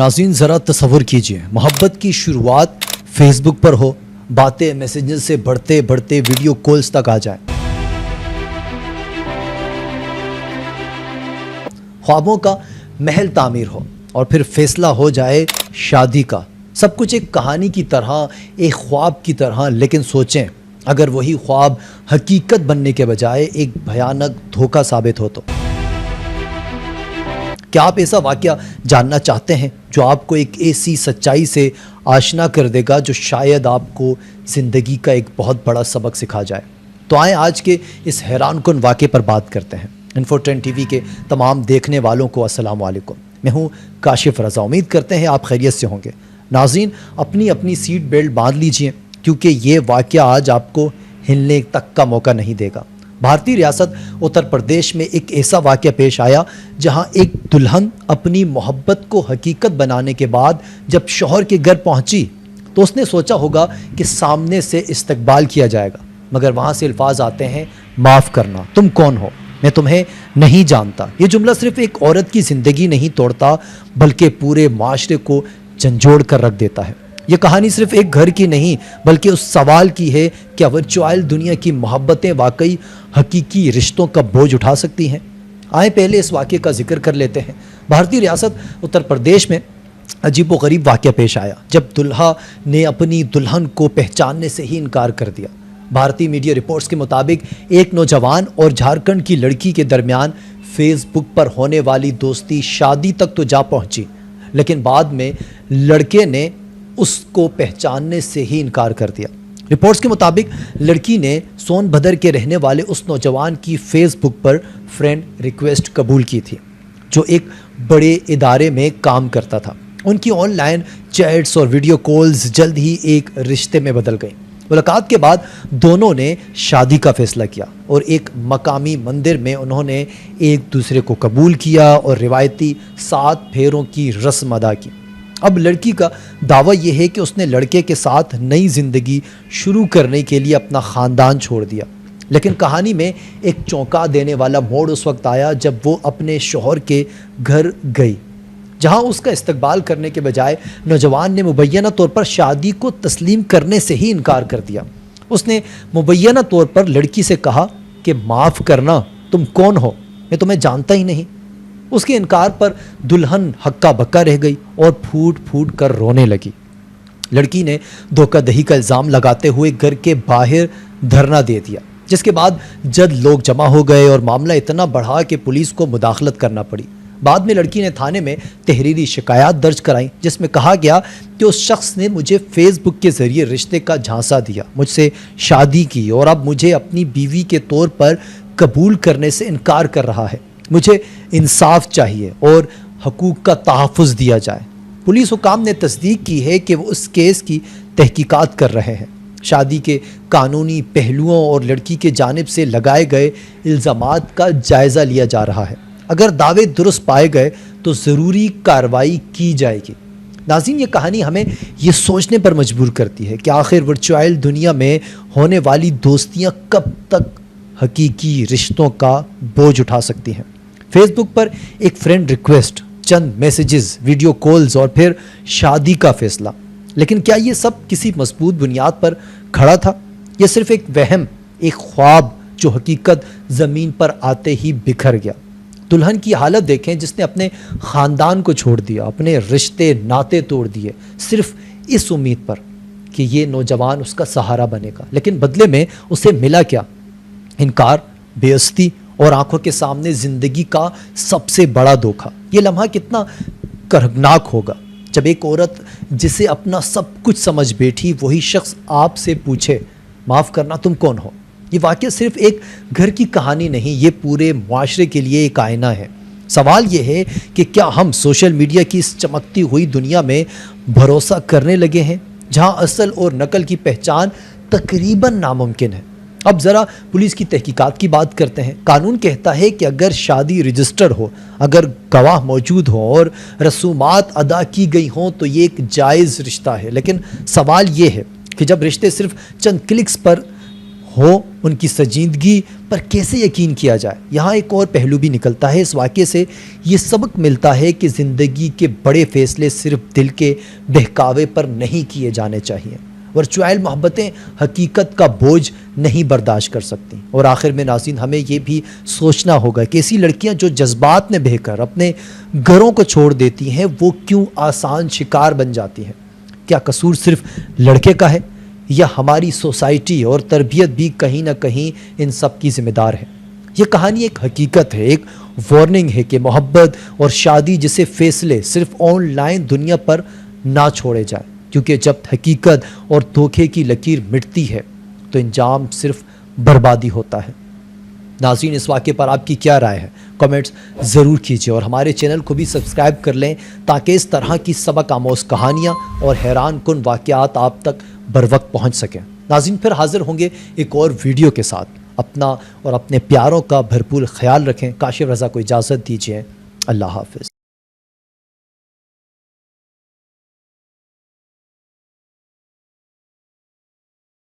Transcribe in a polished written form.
ناظرین ذرا تصور کیجئے محبت کی شروعات فیس بک پر ہو، باتیں میسنجر سے بڑھتے بڑھتے ویڈیو کالز تک آ جائیں، خوابوں کا محل تعمیر ہو اور پھر فیصلہ ہو جائے شادی کا، سب کچھ ایک کہانی کی طرح، ایک خواب کی طرح۔ لیکن سوچیں اگر وہی خواب حقیقت بننے کے بجائے ایک بھیانک دھوکہ ثابت ہو تو؟ کیا آپ ایسا واقعہ جاننا چاہتے ہیں جو آپ کو ایک ایسی سچائی سے آشنا کر دے گا جو شاید آپ کو زندگی کا ایک بہت بڑا سبق سکھا جائے؟ تو آئیں آج کے اس حیران کن واقعے پر بات کرتے ہیں۔ انفو ٹرینڈ ٹی وی کے تمام دیکھنے والوں کو السلام علیکم، میں ہوں کاشف رضا، امید کرتے ہیں آپ خیریت سے ہوں گے۔ ناظرین اپنی اپنی سیٹ بیلٹ باندھ لیجئے کیونکہ یہ واقعہ آج آپ کو ہلنے تک کا موقع نہیں دے گا۔ بھارتی ریاست اتر پردیش میں ایک ایسا واقعہ پیش آیا جہاں ایک دلہن اپنی محبت کو حقیقت بنانے کے بعد جب شوہر کے گھر پہنچی تو اس نے سوچا ہوگا کہ سامنے سے استقبال کیا جائے گا، مگر وہاں سے الفاظ آتے ہیں، معاف کرنا، تم کون ہو، میں تمہیں نہیں جانتا۔ یہ جملہ صرف ایک عورت کی زندگی نہیں توڑتا بلکہ پورے معاشرے کو جھنجھوڑ کر رکھ دیتا ہے۔ یہ کہانی صرف ایک گھر کی نہیں بلکہ اس سوال کی ہے کہ ورچوئل دنیا کی محبتیں واقعی حقیقی رشتوں کا بوجھ اٹھا سکتی ہیں؟ آئیں پہلے اس واقعے کا ذکر کر لیتے ہیں۔ بھارتی ریاست اتر پردیش میں عجیب و غریب واقعہ پیش آیا جب دلہا نے اپنی دلہن کو پہچاننے سے ہی انکار کر دیا۔ بھارتی میڈیا رپورٹس کے مطابق ایک نوجوان اور جھارکھنڈ کی لڑکی کے درمیان فیس بک پر ہونے والی دوستی شادی تک تو جا پہنچی، لیکن بعد میں لڑکے نے اس کو پہچاننے سے ہی انکار کر دیا۔ رپورٹس کے مطابق لڑکی نے سون بھدر کے رہنے والے اس نوجوان کی فیس بک پر فرینڈ ریکویسٹ قبول کی تھی جو ایک بڑے ادارے میں کام کرتا تھا۔ ان کی آن لائن چیٹس اور ویڈیو کالز جلد ہی ایک رشتے میں بدل گئیں۔ ملاقات کے بعد دونوں نے شادی کا فیصلہ کیا اور ایک مقامی مندر میں انہوں نے ایک دوسرے کو قبول کیا اور روایتی 7 پھیروں کی رسم ادا کی۔ اب لڑکی کا دعویٰ یہ ہے کہ اس نے لڑکے کے ساتھ نئی زندگی شروع کرنے کے لیے اپنا خاندان چھوڑ دیا، لیکن کہانی میں ایک چونکا دینے والا موڑ اس وقت آیا جب وہ اپنے شوہر کے گھر گئی، جہاں اس کا استقبال کرنے کے بجائے نوجوان نے مبینہ طور پر شادی کو تسلیم کرنے سے ہی انکار کر دیا۔ اس نے مبینہ طور پر لڑکی سے کہا کہ معاف کرنا، تم کون ہو، میں تمہیں جانتا ہی نہیں۔ اس کے انکار پر دلہن ہکا بکا رہ گئی اور پھوٹ پھوٹ کر رونے لگی۔ لڑکی نے دھوکہ دہی کا الزام لگاتے ہوئے گھر کے باہر دھرنا دے دیا، جس کے بعد جد لوگ جمع ہو گئے اور معاملہ اتنا بڑھا کہ پولیس کو مداخلت کرنا پڑی۔ بعد میں لڑکی نے تھانے میں تحریری شکایات درج کرائیں جس میں کہا گیا کہ اس شخص نے مجھے فیس بک کے ذریعے رشتے کا جھانسا دیا، مجھ سے شادی کی اور اب مجھے اپنی بیوی کے طور پر قبول کرنے سے انکار کر رہا ہے۔ مجھے انصاف چاہیے اور حقوق کا تحفظ دیا جائے۔ پولیس حکام نے تصدیق کی ہے کہ وہ اس کیس کی تحقیقات کر رہے ہیں۔ شادی کے قانونی پہلوؤں اور لڑکی کے جانب سے لگائے گئے الزامات کا جائزہ لیا جا رہا ہے۔ اگر دعوے درست پائے گئے تو ضروری کارروائی کی جائے گی۔ ناظرین یہ کہانی ہمیں یہ سوچنے پر مجبور کرتی ہے کہ آخر ورچوئل دنیا میں ہونے والی دوستیاں کب تک حقیقی رشتوں کا بوجھ اٹھا سکتی ہیں۔ فیس بک پر ایک فرینڈ ریکویسٹ، چند میسیجز، ویڈیو کالز اور پھر شادی کا فیصلہ، لیکن کیا یہ سب کسی مضبوط بنیاد پر کھڑا تھا؟ یہ صرف ایک وہم، ایک خواب جو حقیقت زمین پر آتے ہی بکھر گیا۔ دلہن کی حالت دیکھیں جس نے اپنے خاندان کو چھوڑ دیا، اپنے رشتے ناطے توڑ دیے، صرف اس امید پر کہ یہ نوجوان اس کا سہارا بنے گا، لیکن بدلے میں اسے ملا کیا؟ انکار، بے عزتی اور آنکھوں کے سامنے زندگی کا سب سے بڑا دھوکہ۔ یہ لمحہ کتنا کرہناک ہوگا جب ایک عورت جسے اپنا سب کچھ سمجھ بیٹھی وہی شخص آپ سے پوچھے، معاف کرنا، تم کون ہو؟ یہ واقعہ صرف ایک گھر کی کہانی نہیں، یہ پورے معاشرے کے لیے ایک آئینہ ہے۔ سوال یہ ہے کہ کیا ہم سوشل میڈیا کی اس چمکتی ہوئی دنیا میں بھروسہ کرنے لگے ہیں جہاں اصل اور نقل کی پہچان تقریباً ناممکن ہے؟ اب ذرا پولیس کی تحقیقات کی بات کرتے ہیں۔ قانون کہتا ہے کہ اگر شادی رجسٹر ہو، اگر گواہ موجود ہو اور رسومات ادا کی گئی ہوں تو یہ ایک جائز رشتہ ہے، لیکن سوال یہ ہے کہ جب رشتے صرف چند کلکس پر ہو، ان کی سنجیدگی پر کیسے یقین کیا جائے؟ یہاں ایک اور پہلو بھی نکلتا ہے اس واقعے سے، یہ سبق ملتا ہے کہ زندگی کے بڑے فیصلے صرف دل کے بہکاوے پر نہیں کیے جانے چاہیے، ورچوئل محبتیں حقیقت کا بوجھ نہیں برداشت کر سکتی۔ اور آخر میں ناظرین، ہمیں یہ بھی سوچنا ہوگا کہ ایسی لڑکیاں جو جذبات میں بہہ کر اپنے گھروں کو چھوڑ دیتی ہیں، وہ کیوں آسان شکار بن جاتی ہیں؟ کیا قصور صرف لڑکے کا ہے، یا ہماری سوسائٹی اور تربیت بھی کہیں نہ کہیں ان سب کی ذمہ دار ہے؟ یہ کہانی ایک حقیقت ہے، ایک وارننگ ہے کہ محبت اور شادی جیسے فیصلے صرف آن لائن دنیا پر نہ چھوڑے جائیں، کیونکہ جب حقیقت اور دھوکے کی لکیر مٹتی ہے تو انجام صرف بربادی ہوتا ہے۔ ناظرین، اس واقعے پر آپ کی کیا رائے ہے؟ کمنٹس ضرور کیجیے، اور ہمارے چینل کو بھی سبسکرائب کر لیں تاکہ اس طرح کی سبق آموز کہانیاں اور حیران کن واقعات آپ تک بروقت پہنچ سکیں۔ ناظرین، پھر حاضر ہوں گے ایک اور ویڈیو کے ساتھ۔ اپنا اور اپنے پیاروں کا بھرپور خیال رکھیں۔ کاشف رضا کو اجازت دیجیے۔ اللہ حافظ۔